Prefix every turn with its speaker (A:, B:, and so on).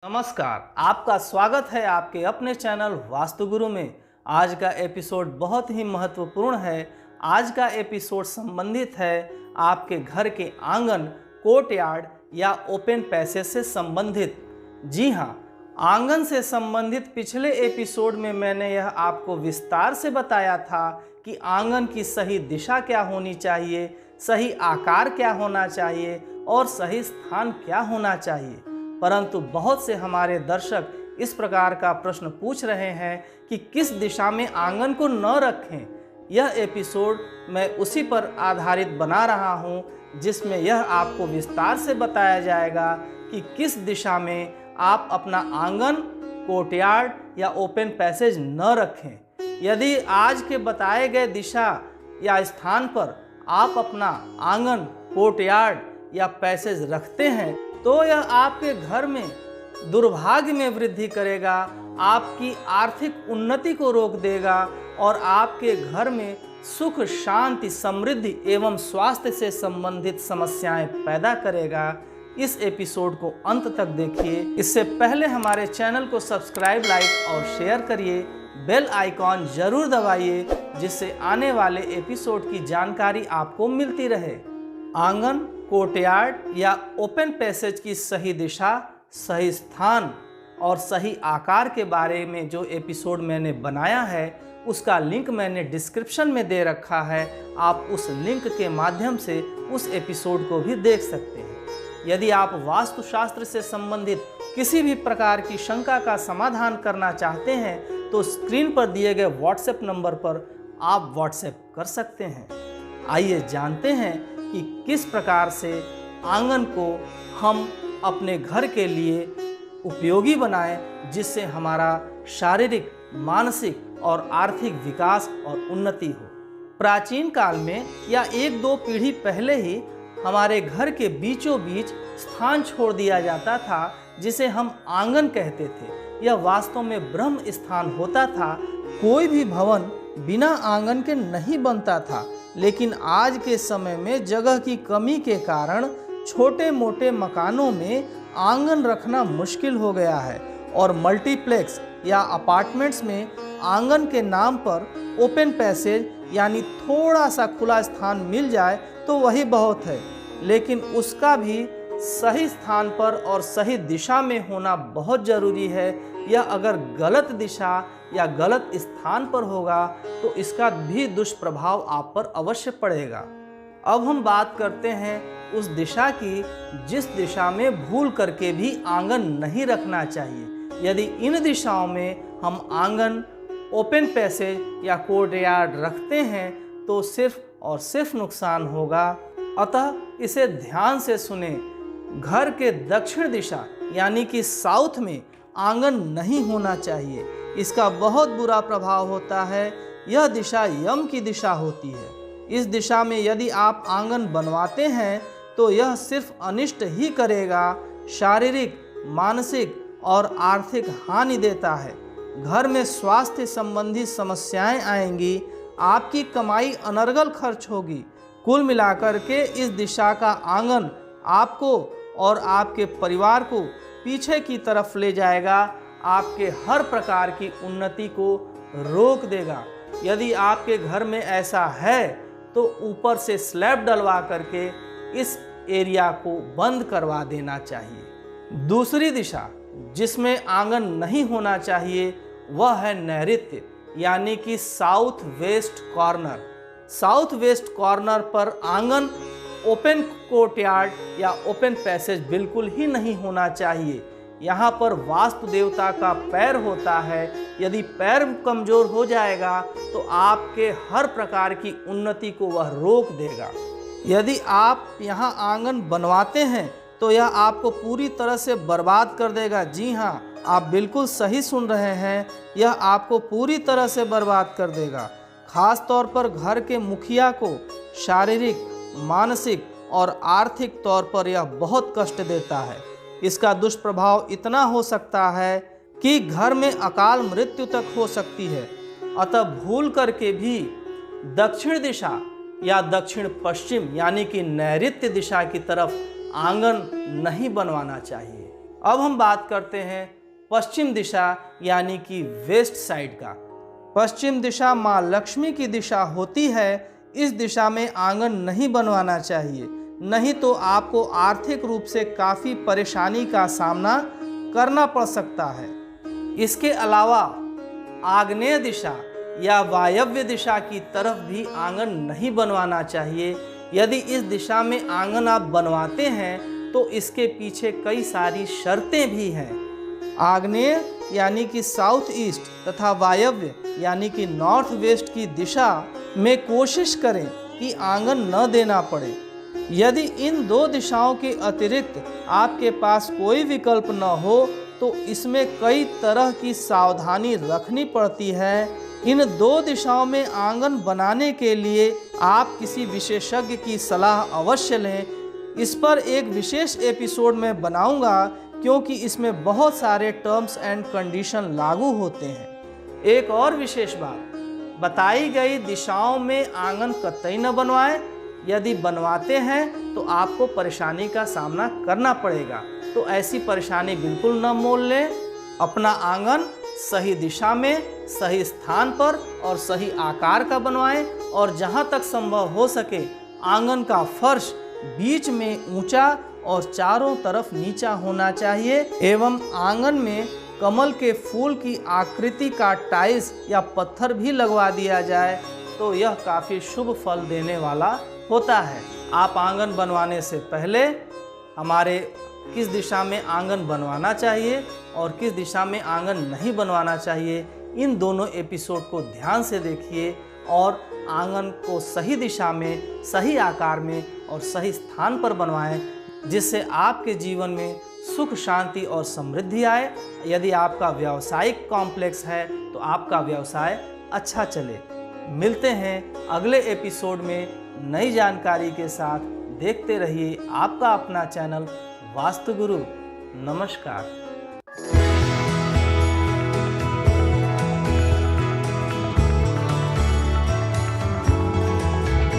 A: नमस्कार, आपका स्वागत है आपके अपने चैनल वास्तु गुरु में। आज का एपिसोड बहुत ही महत्वपूर्ण है। आज का एपिसोड संबंधित है आपके घर के आंगन, कोर्टयार्ड या ओपन पैसेज से संबंधित। जी हाँ, आंगन से संबंधित पिछले एपिसोड में मैंने यह आपको विस्तार से बताया था कि आंगन की सही दिशा क्या होनी चाहिए, सही आकार क्या होना चाहिए और सही स्थान क्या होना चाहिए। परंतु बहुत से हमारे दर्शक इस प्रकार का प्रश्न पूछ रहे हैं कि किस दिशा में आंगन को न रखें। यह एपिसोड मैं उसी पर आधारित बना रहा हूं, जिसमें यह आपको विस्तार से बताया जाएगा कि किस दिशा में आप अपना आंगन, कोर्टयार्ड या ओपन पैसेज न रखें। यदि आज के बताए गए दिशा या स्थान पर आप अपना आंगन, कोर्टयार्ड या पैसेज रखते हैं तो यह आपके घर में दुर्भाग्य में वृद्धि करेगा, आपकी आर्थिक उन्नति को रोक देगा और आपके घर में सुख, शांति, समृद्धि एवं स्वास्थ्य से संबंधित समस्याएं पैदा करेगा। इस एपिसोड को अंत तक देखिए। इससे पहले हमारे चैनल को सब्सक्राइब, लाइक और शेयर करिए। बेल आइकॉन जरूर दबाइए, जिससे आने वाले एपिसोड की जानकारी आपको मिलती रहे। आंगन, कोर्टयार्ड या ओपन पैसेज की सही दिशा, सही स्थान और सही आकार के बारे में जो एपिसोड मैंने बनाया है, उसका लिंक मैंने डिस्क्रिप्शन में दे रखा है। आप उस लिंक के माध्यम से उस एपिसोड को भी देख सकते हैं। यदि आप वास्तुशास्त्र से संबंधित किसी भी प्रकार की शंका का समाधान करना चाहते हैं तो स्क्रीन पर दिए गए व्हाट्सएप नंबर पर आप व्हाट्सएप कर सकते हैं। आइए जानते हैं कि किस प्रकार से आंगन को हम अपने घर के लिए उपयोगी बनाएं, जिससे हमारा शारीरिक, मानसिक और आर्थिक विकास और उन्नति हो। प्राचीन काल में या 1-2 पीढ़ी पहले ही हमारे घर के बीचों बीच स्थान छोड़ दिया जाता था, जिसे हम आंगन कहते थे। यह वास्तव में ब्रह्म स्थान होता था। कोई भी भवन बिना आंगन के नहीं बनता था, लेकिन आज के समय में जगह की कमी के कारण छोटे मोटे मकानों में आंगन रखना मुश्किल हो गया है और मल्टीप्लेक्स या अपार्टमेंट्स में आंगन के नाम पर ओपन पैसेज यानी थोड़ा सा खुला स्थान मिल जाए तो वही बहुत है, लेकिन उसका भी सही स्थान पर और सही दिशा में होना बहुत ज़रूरी है। यह अगर गलत दिशा या गलत स्थान पर होगा तो इसका भी दुष्प्रभाव आप पर अवश्य पड़ेगा। अब हम बात करते हैं उस दिशा की जिस दिशा में भूल करके भी आंगन नहीं रखना चाहिए। यदि इन दिशाओं में हम आंगन, ओपन पैसेज या कोर्टयार्ड रखते हैं तो सिर्फ और सिर्फ नुकसान होगा। अतः इसे ध्यान से सुने। घर के दक्षिण दिशा यानी कि साउथ में आंगन नहीं होना चाहिए। इसका बहुत बुरा प्रभाव होता है। यह दिशा यम की दिशा होती है। इस दिशा में यदि आप आंगन बनवाते हैं तो यह सिर्फ अनिष्ट ही करेगा, शारीरिक, मानसिक और आर्थिक हानि देता है। घर में स्वास्थ्य संबंधी समस्याएं आएंगी, आपकी कमाई अनर्गल खर्च होगी। कुल मिलाकर के इस दिशा का आंगन आपको और आपके परिवार को पीछे की तरफ ले जाएगा, आपके हर प्रकार की उन्नति को रोक देगा। यदि आपके घर में ऐसा है तो ऊपर से स्लैब डलवा करके इस एरिया को बंद करवा देना चाहिए। दूसरी दिशा जिसमें आंगन नहीं होना चाहिए वह है नैऋत्य यानी कि south west corner. South west corner पर आंगन, ओपन कोर्टयार्ड या ओपन पैसेज बिल्कुल ही नहीं होना चाहिए। यहाँ पर वास्तु देवता का पैर होता है। यदि पैर कमजोर हो जाएगा तो आपके हर प्रकार की उन्नति को वह रोक देगा। यदि आप यहाँ आंगन बनवाते हैं तो यह आपको पूरी तरह से बर्बाद कर देगा। जी हाँ, आप बिल्कुल सही सुन रहे हैं, यह आपको पूरी तरह से बर्बाद कर देगा। खास तौर पर घर के मुखिया को शारीरिक, मानसिक और आर्थिक तौर पर यह बहुत कष्ट देता है। इसका दुष्प्रभाव इतना हो सकता है कि घर में अकाल मृत्यु तक हो सकती है। अतः भूल करके भी दक्षिण दिशा या दक्षिण पश्चिम यानी कि नैऋत्य दिशा की तरफ आंगन नहीं बनवाना चाहिए। अब हम बात करते हैं पश्चिम दिशा यानी कि वेस्ट साइड का। पश्चिम दिशा माँ लक्ष्मी की दिशा होती है। इस दिशा में आंगन नहीं बनवाना चाहिए, नहीं तो आपको आर्थिक रूप से काफ़ी परेशानी का सामना करना पड़ सकता है। इसके अलावा आग्नेय दिशा या वायव्य दिशा की तरफ भी आंगन नहीं बनवाना चाहिए। यदि इस दिशा में आंगन आप बनवाते हैं तो इसके पीछे कई सारी शर्तें भी हैं। आग्नेय यानी कि साउथ ईस्ट तथा वायव्य यानी कि नॉर्थ वेस्ट की दिशा में कोशिश करें कि आंगन न देना पड़े। यदि इन दो दिशाओं के अतिरिक्त आपके पास कोई विकल्प न हो तो इसमें कई तरह की सावधानी रखनी पड़ती है। इन दो दिशाओं में आंगन बनाने के लिए आप किसी विशेषज्ञ की सलाह अवश्य लें। इस पर एक विशेष एपिसोड में बनाऊंगा क्योंकि इसमें बहुत सारे टर्म्स एंड कंडीशन लागू होते हैं। एक और विशेष बात, बताई गई दिशाओं में आंगन कतई न बनवाएं। यदि बनवाते हैं तो आपको परेशानी का सामना करना पड़ेगा, तो ऐसी परेशानी बिल्कुल न मोल लें। अपना आंगन सही दिशा में, सही स्थान पर और सही आकार का बनवाएं और जहां तक संभव हो सके आंगन का फर्श बीच में ऊंचा और चारों तरफ नीचा होना चाहिए एवं आंगन में कमल के फूल की आकृति का टाइल्स या पत्थर भी लगवा दिया जाए तो यह काफ़ी शुभ फल देने वाला होता है। आप आंगन बनवाने से पहले हमारे किस दिशा में आंगन बनवाना चाहिए और किस दिशा में आंगन नहीं बनवाना चाहिए, इन दोनों एपिसोड को ध्यान से देखिए और आंगन को सही दिशा में, सही आकार में और सही स्थान पर बनवाएं, जिससे आपके जीवन में सुख, शांति और समृद्धि आए। यदि आपका व्यावसायिक कॉम्प्लेक्स है तो आपका व्यवसाय अच्छा चले। मिलते हैं अगले एपिसोड में नई जानकारी के साथ। देखते रहिए आपका अपना चैनल वास्तु गुरु। नमस्कार।